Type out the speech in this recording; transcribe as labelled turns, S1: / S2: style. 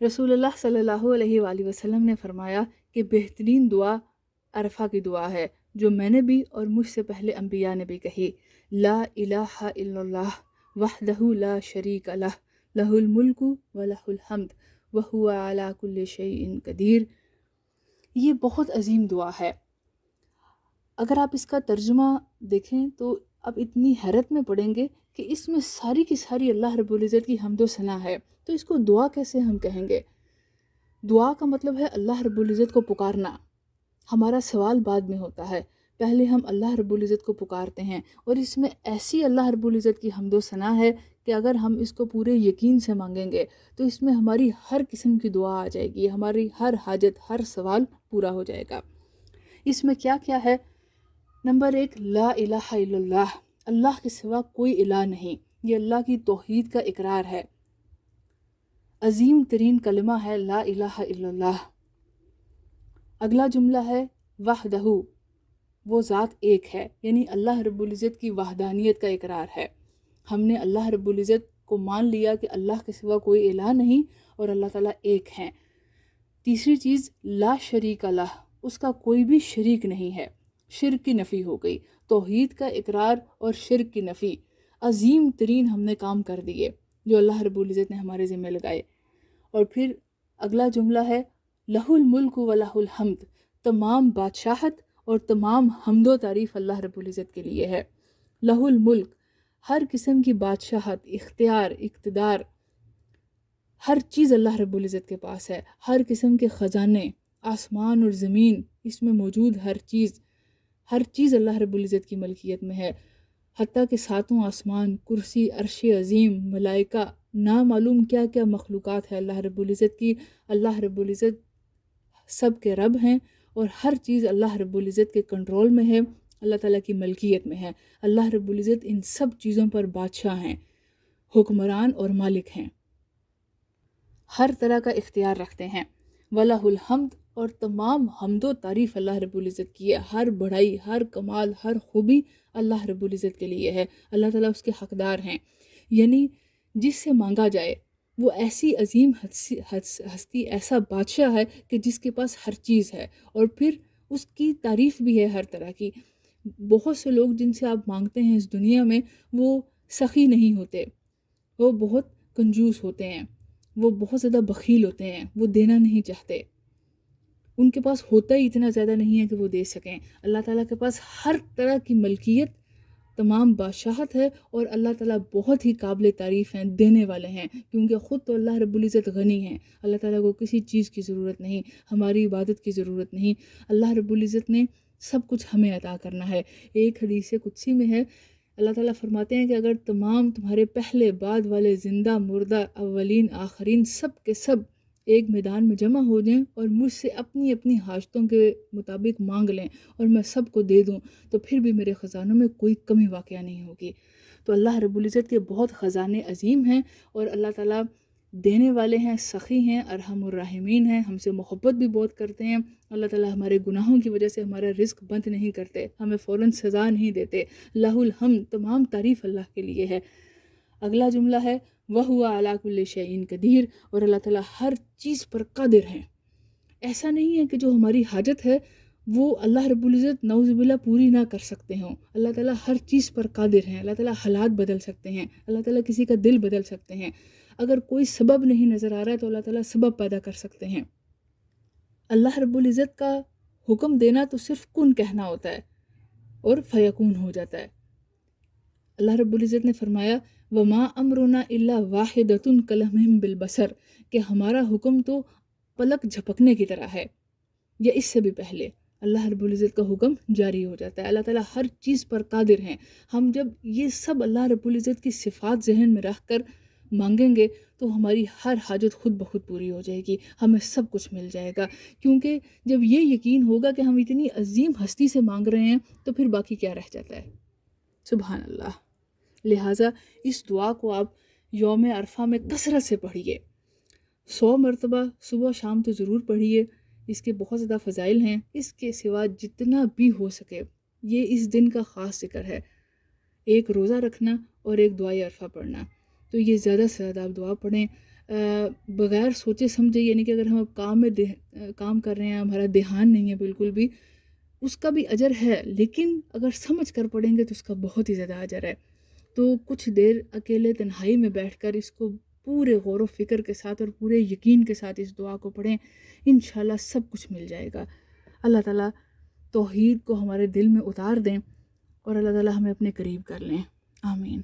S1: رسول اللہ صلی اللہ علیہ وآلہ وسلم نے فرمایا کہ بہترین دعا عرفہ کی دعا ہے، جو میں نے بھی اور مجھ سے پہلے انبیاء نے بھی کہی۔ لا الہ الا اللہ وحدہ لا شریک لہ، لہ الملک و لہ الحمد وہو علی کل شیء قدیر۔ یہ بہت عظیم دعا ہے۔ اگر آپ اس کا ترجمہ دیکھیں تو آپ اتنی حیرت میں پڑیں گے کہ اس میں ساری کی ساری اللہ رب العزت کی حمد و ثنا ہے، تو اس کو دعا کیسے ہم کہیں گے؟ دعا کا مطلب ہے اللہ رب العزت کو پکارنا۔ ہمارا سوال بعد میں ہوتا ہے، پہلے ہم اللہ رب العزت کو پکارتے ہیں، اور اس میں ایسی اللہ رب العزت کی حمد و ثنا ہے کہ اگر ہم اس کو پورے یقین سے مانگیں گے تو اس میں ہماری ہر قسم کی دعا آ جائے گی، ہماری ہر حاجت، ہر سوال پورا ہو جائے گا۔ اس میں کیا کیا ہے؟ نمبر 1، لا الہ الا اللہ، اللہ کے سوا کوئی الہ نہیں، یہ اللہ کی توحید کا اقرار ہے۔ عظیم ترین کلمہ ہے لا الہ الا اللہ۔ اگلا جملہ ہے وحدہ، وہ ذات ایک ہے، یعنی اللہ رب العزت کی وحدانیت کا اقرار ہے۔ ہم نے اللہ رب العزت کو مان لیا کہ اللہ کے سوا کوئی الہ نہیں اور اللہ تعالیٰ ایک ہیں۔ تیسری چیز لا شریک لہ، اس کا کوئی بھی شریک نہیں ہے، شرک کی نفی ہو گئی۔ توحید کا اقرار اور شرک کی نفی، عظیم ترین ہم نے کام کر دیے جو اللہ رب العزت نے ہمارے ذمہ لگائے۔ اور پھر اگلا جملہ ہے لہ الملک و لہ الحمد، تمام بادشاہت اور تمام حمد و تعریف اللہ رب العزت کے لیے ہے۔ لہ الملک، ہر قسم کی بادشاہت، اختیار، اقتدار، ہر چیز اللہ رب العزت کے پاس ہے۔ ہر قسم کے خزانے، آسمان اور زمین، اس میں موجود ہر چیز اللہ رب العزت کی ملکیت میں ہے، حتیٰ کہ ساتوں آسمان، کرسی، عرش عظیم، ملائکہ، نامعلوم کیا کیا مخلوقات ہے اللہ رب العزت کی۔ اللہ رب العزت سب کے رب ہیں اور ہر چیز اللہ رب العزت کے کنٹرول میں ہے، اللہ تعالیٰ کی ملکیت میں ہے۔ اللہ رب العزت ان سب چیزوں پر بادشاہ ہیں، حکمران اور مالک ہیں، ہر طرح کا اختیار رکھتے ہیں۔ وَلَهُ الحمد، اور تمام حمد و تعریف اللہ رب العزت کی ہے، ہر بڑائی، ہر کمال، ہر خوبی اللہ رب العزت کے لیے ہے، اللہ تعالیٰ اس کے حقدار ہیں۔ یعنی جس سے مانگا جائے وہ ایسی عظیم ہستی، ایسا بادشاہ ہے کہ جس کے پاس ہر چیز ہے، اور پھر اس کی تعریف بھی ہے ہر طرح کی۔ بہت سے لوگ جن سے آپ مانگتے ہیں اس دنیا میں، وہ سخی نہیں ہوتے، وہ بہت کنجوس ہوتے ہیں، وہ بہت زیادہ بخیل ہوتے ہیں، وہ دینا نہیں چاہتے، ان کے پاس ہوتا ہی اتنا زیادہ نہیں ہے کہ وہ دے سکیں۔ اللہ تعالیٰ کے پاس ہر طرح کی ملکیت، تمام بادشاہت ہے، اور اللہ تعالیٰ بہت ہی قابل تعریف ہیں، دینے والے ہیں، کیونکہ خود تو اللہ رب العزت غنی ہیں، اللہ تعالیٰ کو کسی چیز کی ضرورت نہیں، ہماری عبادت کی ضرورت نہیں۔ اللہ رب العزت نے سب کچھ ہمیں عطا کرنا ہے۔ ایک حدیث قدسی میں ہے، اللہ تعالیٰ فرماتے ہیں کہ اگر تمام تمہارے پہلے بعد والے، زندہ مردہ، اولین آخرین، سب کے سب ایک میدان میں جمع ہو جائیں اور مجھ سے اپنی اپنی حاجتوں کے مطابق مانگ لیں اور میں سب کو دے دوں، تو پھر بھی میرے خزانوں میں کوئی کمی واقعہ نہیں ہوگی۔ تو اللہ رب العزت کے بہت خزانے عظیم ہیں، اور اللہ تعالیٰ دینے والے ہیں، سخی ہیں، ارحم الراحمین ہیں، ہم سے محبت بھی بہت کرتے ہیں۔ اللہ تعالیٰ ہمارے گناہوں کی وجہ سے ہمارا رزق بند نہیں کرتے، ہمیں فوراً سزا نہیں دیتے۔ لہ الحمد، تمام تعریف اللہ کے لیے ہے۔ اگلا جملہ ہے وَهُوَ عَلَىٰ كُلِّ شَيْءٍ قَدِيرٌ، اور اللہ تعالیٰ ہر چیز پر قادر ہیں۔ ایسا نہیں ہے کہ جو ہماری حاجت ہے وہ اللہ رب العزت نعوذ باللہ پوری نہ کر سکتے ہوں۔ اللہ تعالیٰ ہر چیز پر قادر ہیں، اللہ تعالیٰ حالات بدل سکتے ہیں، اللہ تعالیٰ کسی کا دل بدل سکتے ہیں۔ اگر کوئی سبب نہیں نظر آ رہا ہے تو اللہ تعالیٰ سبب پیدا کر سکتے ہیں۔ اللہ رب العزت کا حکم دینا تو صرف کن کہنا ہوتا ہے اور فیکون ہو جاتا ہے۔ اللہ رب العزت نے فرمایا وَمَا أَمْرُنَا إِلَّا وَاحِدَةٌ كَلَمْحٍ بِالْبَصَرِ، کہ ہمارا حکم تو پلک جھپکنے کی طرح ہے، یا اس سے بھی پہلے اللہ رب العزت کا حکم جاری ہو جاتا ہے۔ اللہ تعالیٰ ہر چیز پر قادر ہیں۔ ہم جب یہ سب اللہ رب العزت کی صفات ذہن میں رکھ کر مانگیں گے تو ہماری ہر حاجت خود بخود پوری ہو جائے گی، ہمیں سب کچھ مل جائے گا، کیونکہ جب یہ یقین ہوگا کہ ہم اتنی عظیم ہستی سے مانگ رہے ہیں تو پھر باقی کیا رہ جاتا ہے۔ سبحان اللہ۔ لہٰذا اس دعا کو آپ یوم عرفہ میں کثرت سے پڑھیے، 100 مرتبہ صبح شام تو ضرور پڑھیے، اس کے بہت زیادہ فضائل ہیں۔ اس کے سوا جتنا بھی ہو سکے یہ اس دن کا خاص ذکر ہے، ایک روزہ رکھنا اور ایک دعائے عرفہ پڑھنا، تو یہ زیادہ سے زیادہ آپ دعا پڑھیں۔ بغیر سوچے سمجھے، یعنی کہ اگر ہم اب کام کر رہے ہیں، ہمارا دھیان نہیں ہے بالکل بھی، اس کا بھی اجر ہے، لیکن اگر سمجھ کر پڑھیں گے تو اس کا بہت ہی زیادہ اجر ہے۔ تو کچھ دیر اکیلے تنہائی میں بیٹھ کر اس کو پورے غور و فکر کے ساتھ اور پورے یقین کے ساتھ اس دعا کو پڑھیں، انشاءاللہ سب کچھ مل جائے گا۔ اللہ تعالیٰ توحید کو ہمارے دل میں اتار دیں اور اللہ تعالیٰ ہمیں اپنے قریب کر لیں، آمین۔